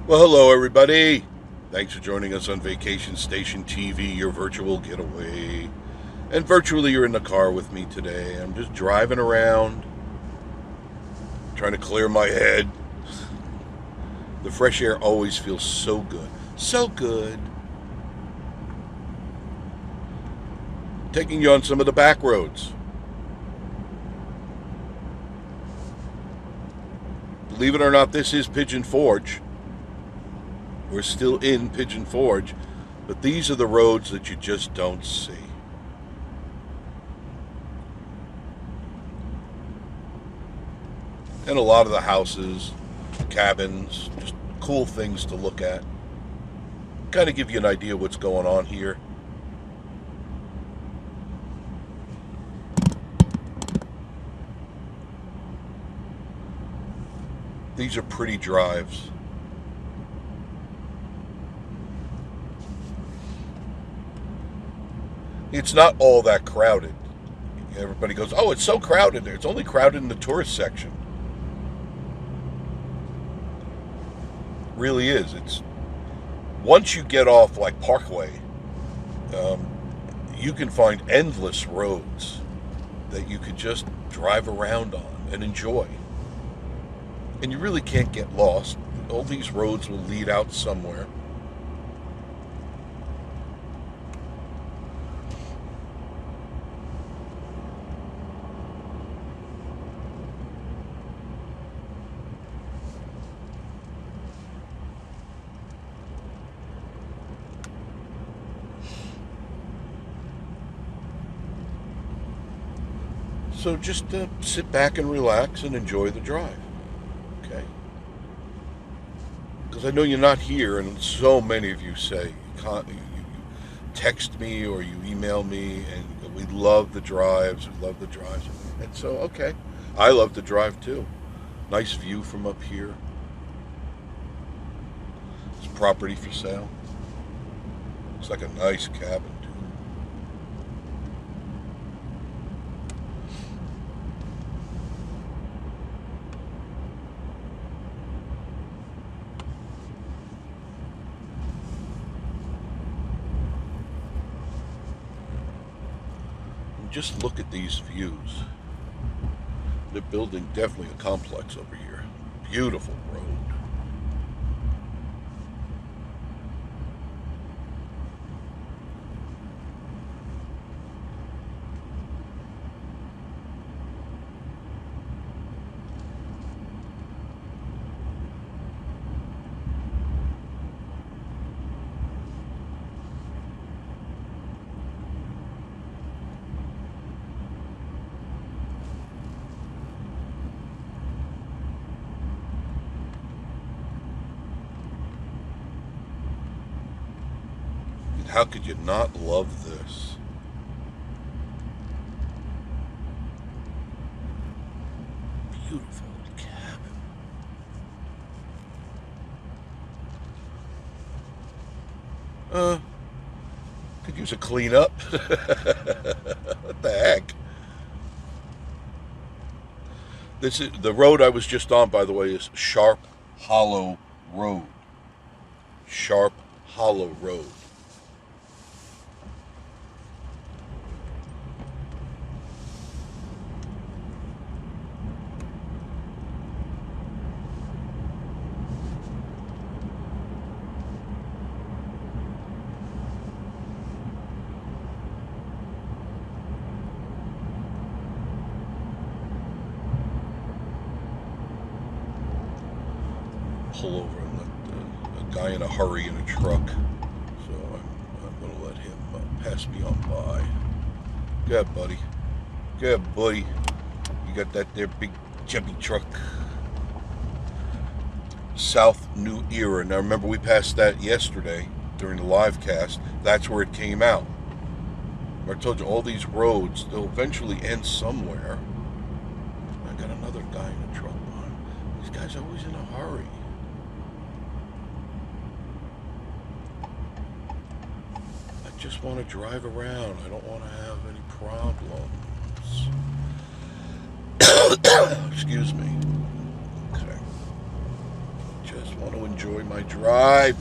Well, hello, everybody. Thanks for joining us on Vacation Station TV, your virtual getaway. And virtually, you're in the car with me today. I'm just driving around, trying to clear my head. The fresh air always feels so good. So good. Taking you on some of the back roads. Believe it or not, this is Pigeon Forge. We're still in Pigeon Forge, but these are the roads that you just don't see. And a lot of the houses, cabins, just cool things to look at. Kind of give you an idea what's going on here. These are pretty drives. It's not all that crowded. Everybody goes, oh, it's so crowded there. It's only crowded in the tourist section. Really is. It's once you get off like Parkway, you can find endless roads that you could just drive around on and enjoy. And you really can't get lost. All these roads will lead out somewhere. So just sit back and relax and enjoy the drive, okay? Because I know you're not here, and so many of you say, you text me or you email me, and we love the drives, And so, okay, I love the drive too. Nice view from up here. It's property for sale. Looks like a nice cabin. Just look at these views. They're building definitely a complex over here. Beautiful road. How could you not love this? Beautiful cabin. Could use a cleanup. What the heck? This is the road I was just on, by the way, is Sharp Hollow Road. Sharp Hollow Road. Pull over and let a guy in a hurry in a truck. So I'm going to let him pass me on by. Go ahead, buddy. Go ahead, buddy. You got that there big chubby truck. South New Era. Now remember we passed that yesterday during the live cast. That's where it came out. I told you all these roads, they'll eventually end somewhere. I got another guy in a truck behind. These guys are always in a hurry. Just want to drive around. I don't want to have any problems. Excuse me. Okay. Just want to enjoy my drive.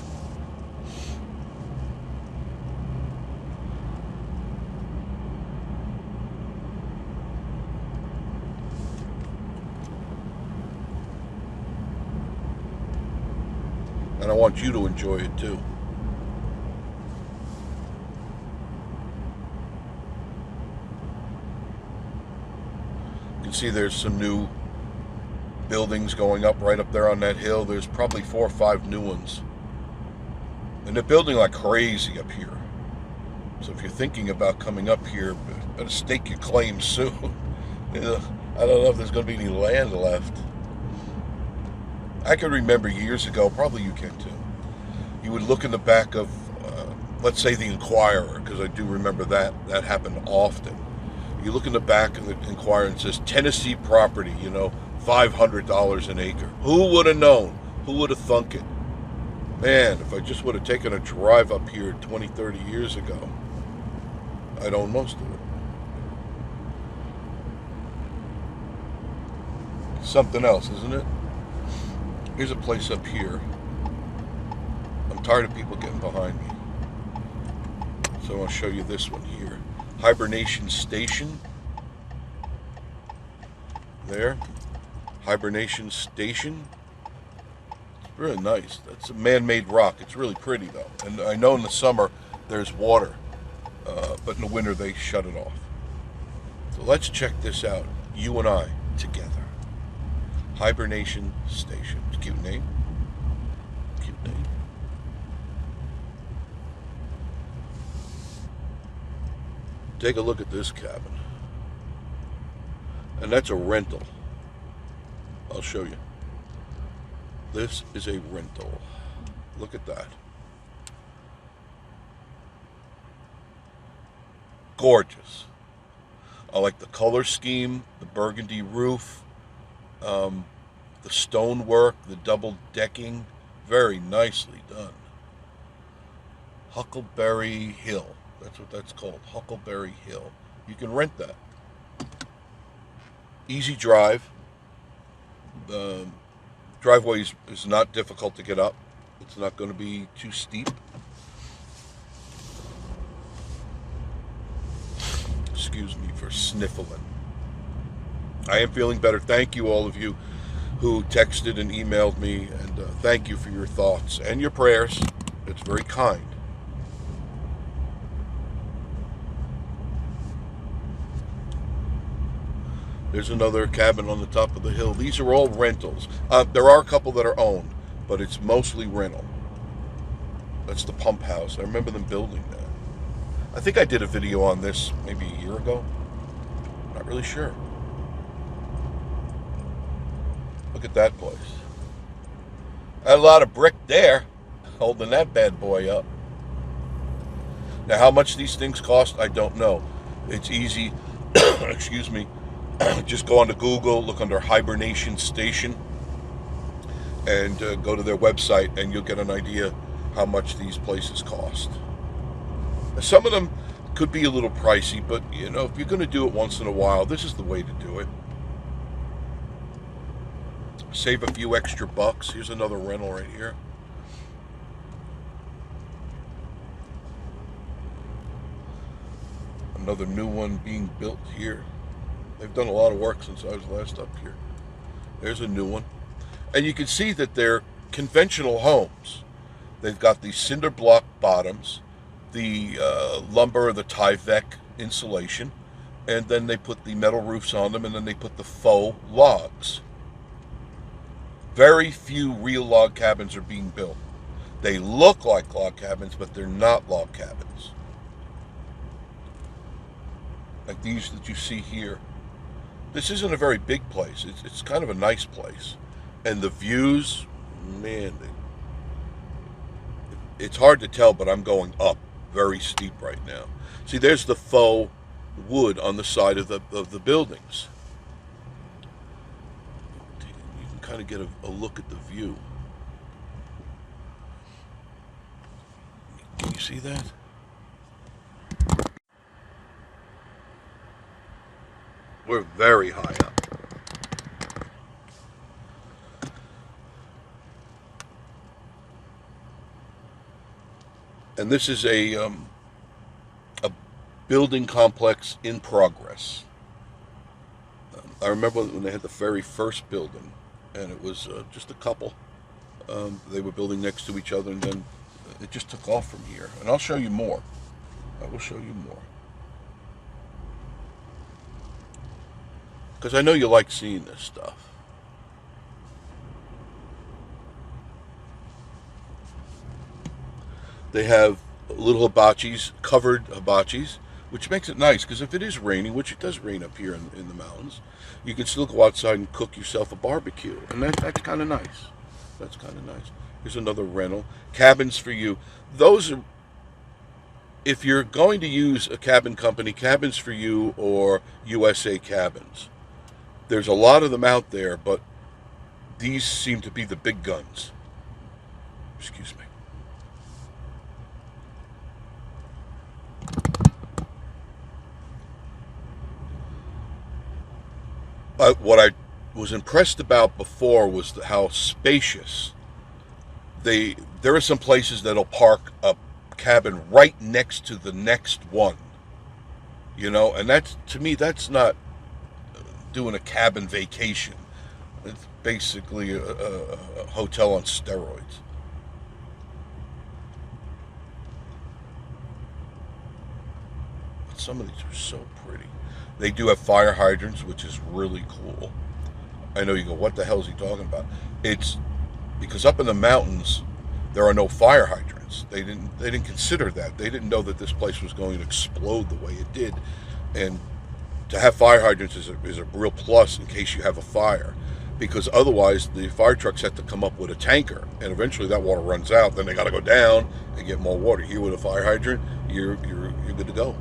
And I want you to enjoy it too. You can see there's some new buildings going up right up there on that hill. There's probably 4 or 5 new ones. And they're building like crazy up here. So if you're thinking about coming up here, better stake your claim soon. I don't know if there's going to be any land left. I can remember years ago, probably you can too, you would look in the back of, let's say the Inquirer, because I do remember that happened often. You look in the back of the Inquirer and it says Tennessee property, $500 an acre. Who would have known? Who would have thunk it? Man, if I just would have taken a drive up here 20, 30 years ago, I'd own most of it. Something else, isn't it? Here's a place up here. I'm tired of people getting behind me. So I'll show you this one here. Hibernation Station. There. Hibernation Station. It's really nice. That's a man-made rock. It's really pretty though. And I know in the summer there's water. But in the winter they shut it off. So let's check this out. You and I together. Hibernation Station. It's a cute name. Cute name. Take a look at this cabin. And that's a rental. I'll show you. This is a rental. Look at that. Gorgeous. I like the color scheme, the burgundy roof, the stonework, the double decking. Very nicely done. Huckleberry Hill. That's what that's called. Huckleberry Hill. You can rent that. Easy drive. The driveway is not difficult to get up. It's not going to be too steep. Excuse me for sniffling. I am feeling better. Thank you, all of you who texted and emailed me, and thank you for your thoughts and your prayers. It's very kind. There's another cabin on the top of the hill. These are all rentals. There are a couple that are owned, but it's mostly rental. That's the pump house. I remember them building that. I think I did a video on this maybe a year ago. Not really sure. Look at that place. A lot of brick there, holding that bad boy up. Now, how much these things cost, I don't know. It's easy. Excuse me. Just go onto Google, look under Hibernation Station, and go to their website, and you'll get an idea how much these places cost. Some of them could be a little pricey, but if you're going to do it once in a while, this is the way to do it. Save a few extra bucks. Here's another rental right here. Another new one being built here. They've done a lot of work since I was last up here. There's a new one. And you can see that they're conventional homes. They've got the cinder block bottoms, the lumber or the Tyvek insulation, and then they put the metal roofs on them, and then they put the faux logs. Very few real log cabins are being built. They look like log cabins, but they're not log cabins. Like these that you see here. This isn't a very big place. It's kind of a nice place. And the views, man, it's hard to tell, but I'm going up very steep right now. See, there's the faux wood on the side of the buildings. You can kind of get a look at the view. Can you see that? We're very high up. And this is a building complex in progress. I remember when they had the very first building, and it was just a couple. They were building next to each other, and then it just took off from here. And I'll show you more. I will show you more. Because I know you like seeing this stuff. They have little hibachis, covered hibachis, which makes it nice, because if it is raining, which it does rain up here in the mountains, you can still go outside and cook yourself a barbecue. And that's kind of nice. That's kind of nice. Here's another rental. Cabins for you. Those are, if you're going to use a cabin company, Cabins for You or USA Cabins. There's a lot of them out there, but these seem to be the big guns. Excuse me. What I was impressed about before was how spacious there are some places that'll park a cabin right next to the next one, and that's, to me, that's not doing a cabin vacation. It's basically a hotel on steroids. But some of these are so pretty. They do have fire hydrants, which is really cool. I know you go, what the hell is he talking about? It's because up in the mountains there are no fire hydrants. They didn't consider that. They didn't know that this place was going to explode the way it did, and to have fire hydrants is a real plus in case you have a fire, because otherwise the fire trucks have to come up with a tanker, and eventually that water runs out. Then they got to go down and get more water. Here with a fire hydrant, you're good to go.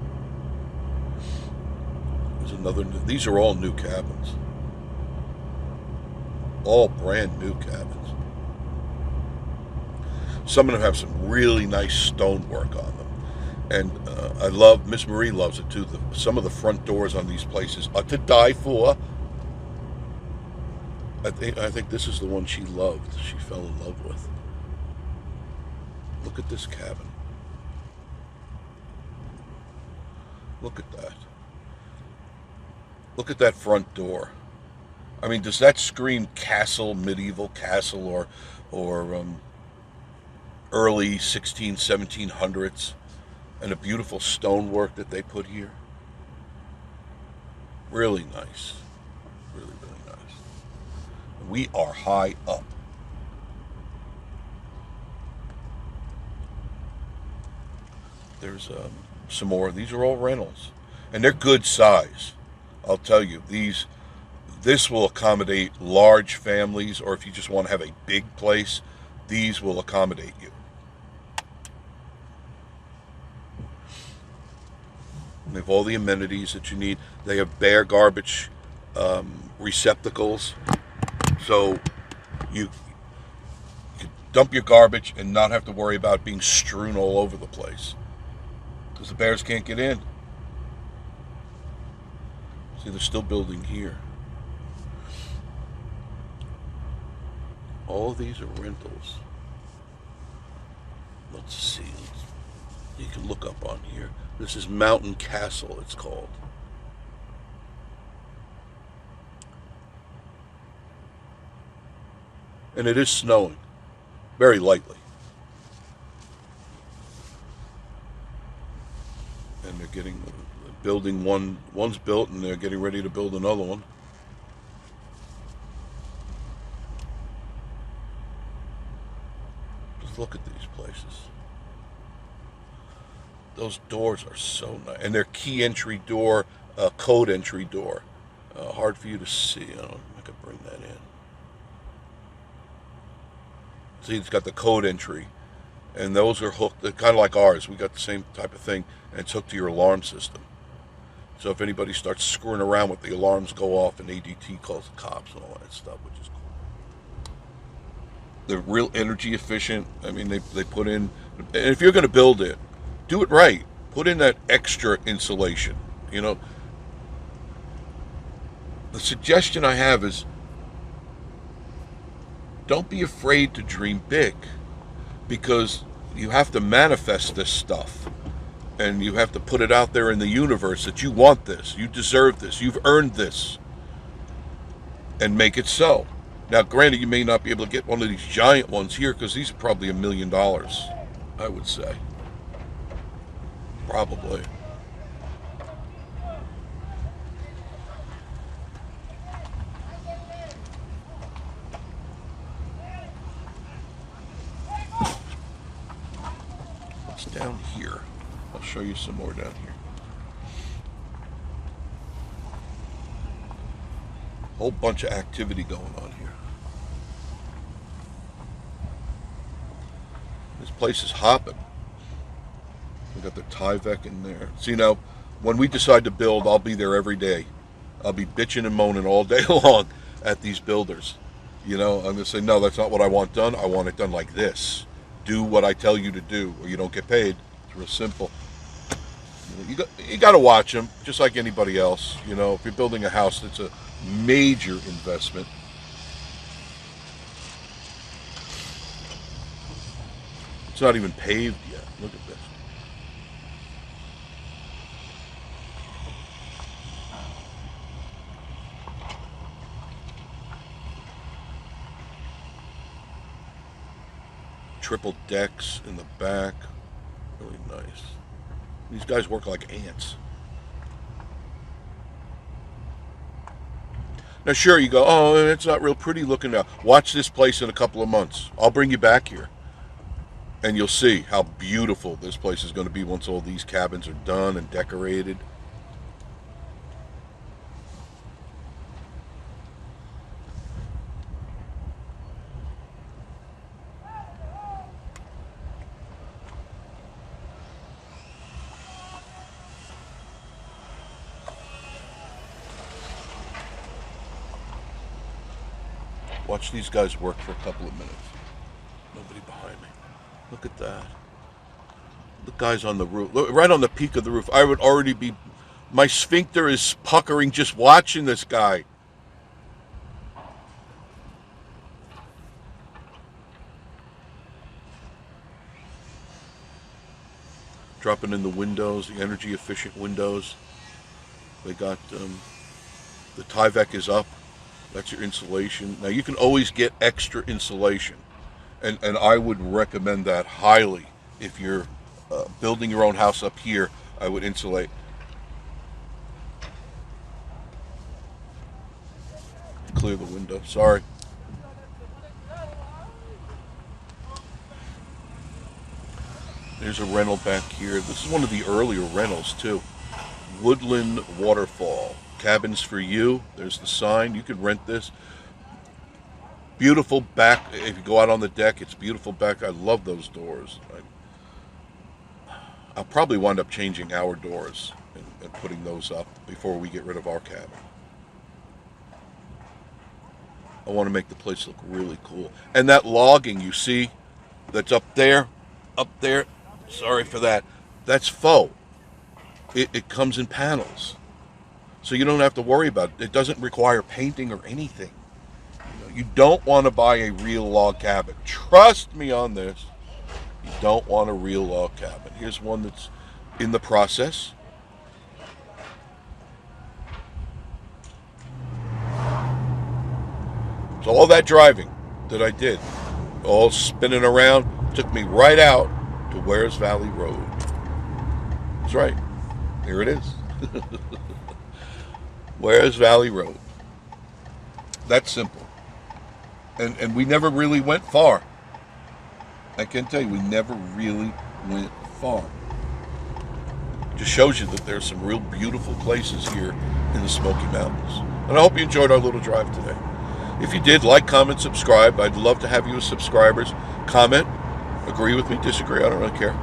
There's another. These are all new cabins, all brand new cabins. Some of them have some really nice stonework on them, and I love. Miss Marie loves it too. Some of the front doors on these places are to die for. I think this is the one she loved. She fell in love with. Look at this cabin. Look at that. Look at that front door. I mean, does that scream castle, medieval castle, or early 1700s, and the beautiful stonework that they put here? Really nice. Really, really nice. We are high up. There's some more. These are all rentals, and they're good size. I'll tell you, this will accommodate large families, or if you just want to have a big place, these will accommodate you. They have all the amenities that you need. They have bare garbage receptacles, so you can dump your garbage and not have to worry about being strewn all over the place, because the bears can't get in. See, they're still building here. All of these are rentals. Let's see. You can look up on here. This is Mountain Castle, it's called. And it is snowing, very lightly. And they're building one's built, and they're getting ready to build another one. Just look at these places. Those doors are so nice, and they're key entry door, code entry door. Hard for you to see. I don't know if I could bring that in. See, it's got the code entry, and those are hooked. They're kind of like ours. We got the same type of thing, and it's hooked to your alarm system. So if anybody starts screwing around with the alarms, go off, and ADT calls the cops and all that stuff, which is cool. They're real energy efficient. I mean, they put in, and if you're going to build it, do it right. Put in that extra insulation. The suggestion I have is, don't be afraid to dream big, because you have to manifest this stuff. And you have to put it out there in the universe that you want this, you deserve this, you've earned this, and make it so. Now, granted, you may not be able to get one of these giant ones here because these are probably $1 million, I would say. Probably. What's down here? I'll show you some more down here. Whole bunch of activity going on here. This place is hopping. We got the Tyvek in there. See, now, when we decide to build, I'll be there every day. I'll be bitching and moaning all day long at these builders. You know, I'm going to say, no, that's not what I want done. I want it done like this. Do what I tell you to do, or you don't get paid. It's real simple. You got to watch them, just like anybody else. You know, if you're building a house, that's a major investment. It's not even paved yet. Look at this. Triple decks in the back. Really nice. These guys work like ants. Now, sure, you go, oh, it's not real pretty looking now. Watch this place in a couple of months. I'll bring you back here. And you'll see how beautiful this place is going to be once all these cabins are done and decorated. Watch these guys work for a couple of minutes. Nobody behind me. Look at that. The guy's on the roof. Look, right on the peak of the roof. I would already be... My sphincter is puckering just watching this guy. Dropping in the windows, the energy efficient windows. They got... the Tyvek is up. That's your insulation. Now, you can always get extra insulation, and I would recommend that highly. If you're building your own house up here, I would insulate. Clear the window. Sorry. There's a rental back here. This is one of the earlier rentals, too. Woodland Waterfall. Cabins for you. There's the sign. You can rent this. Beautiful back. If you go out on the deck, it's beautiful back. I love those doors. I'll probably wind up changing our doors and putting those up before we get rid of our cabin. I want to make the place look really cool. And that logging you see that's up there, sorry for that, that's faux. It comes in panels. So you don't have to worry about it. It doesn't require painting or anything. You don't want to buy a real log cabin. Trust me on this. You don't want a real log cabin. Here's one that's in the process. So all that driving that I did, all spinning around, took me right out to Wares Valley Road. That's right. Here it is. Wares Valley Road. That's simple. And we never really went far. I can tell you, we never really went far. Just shows you that there's some real beautiful places here in the Smoky Mountains. And I hope you enjoyed our little drive today. If you did, like, comment, subscribe. I'd love to have you as subscribers. Comment, agree with me, disagree, I don't really care.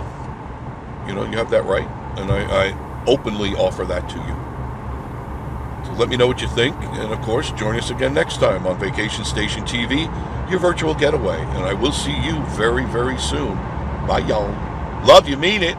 You know, you have that right. And I openly offer that to you. So let me know what you think, and of course, join us again next time on Vacation Station TV, your virtual getaway. And I will see you very, very soon. Bye, y'all. Love you, mean it.